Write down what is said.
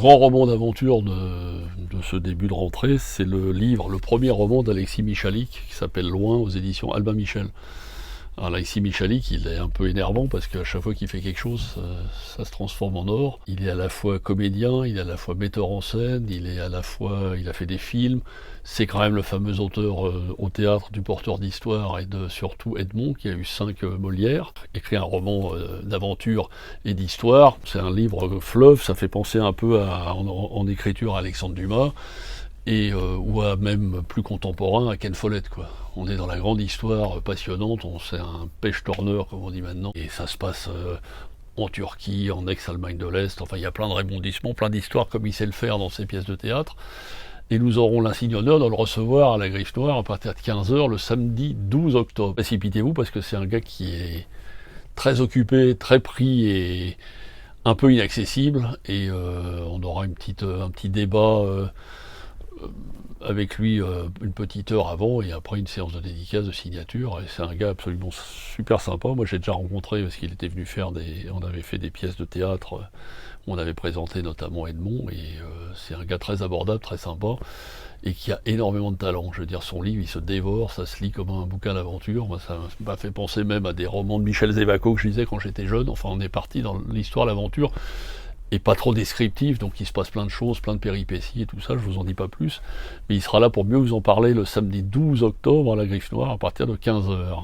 grand roman d'aventure de ce début de rentrée, c'est le premier roman d'Alexis Michalik, qui s'appelle Loin, aux éditions Albin Michel. Alors, Alexis Michalik, il est un peu énervant parce qu'à chaque fois qu'il fait quelque chose, ça se transforme en or. Il est à la fois comédien, il est à la fois metteur en scène, il a fait des films. C'est quand même le fameux auteur au théâtre du Porteur d'Histoire et surtout Edmond, qui a eu 5 Molières, écrit un roman d'aventure et d'histoire. C'est un livre fleuve, ça fait penser un peu en écriture à Alexandre Dumas. Ou à même plus contemporain à Ken Follett, quoi. On est dans la grande histoire passionnante, c'est un pêche-tourneur comme on dit maintenant, et ça se passe en Turquie, en ex-Allemagne de l'Est, enfin il y a plein de rebondissements, plein d'histoires comme il sait le faire dans ses pièces de théâtre, et nous aurons l'insigne honneur de le recevoir à la Griffe Noire à partir de 15h le samedi 12 octobre. Précipitez-vous parce que c'est un gars qui est très occupé, très pris et un peu inaccessible, et on aura un petit débat avec lui une petite heure avant et après une séance de dédicace, de signature, et c'est un gars absolument super sympa. Moi j'ai déjà rencontré parce qu'il était venu on avait fait des pièces de théâtre, on avait présenté notamment Edmond, et c'est un gars très abordable, très sympa, et qui a énormément de talent. Je veux dire, son livre il se dévore, ça se lit comme un bouquin d'aventure. Moi ça m'a fait penser même à des romans de Michel Zévaco que je lisais quand j'étais jeune. Enfin on est parti dans l'histoire, l'aventure, et pas trop descriptif, donc il se passe plein de choses, plein de péripéties et tout ça, je vous en dis pas plus, mais il sera là pour mieux vous en parler le samedi 12 octobre à la Griffe Noire à partir de 15h.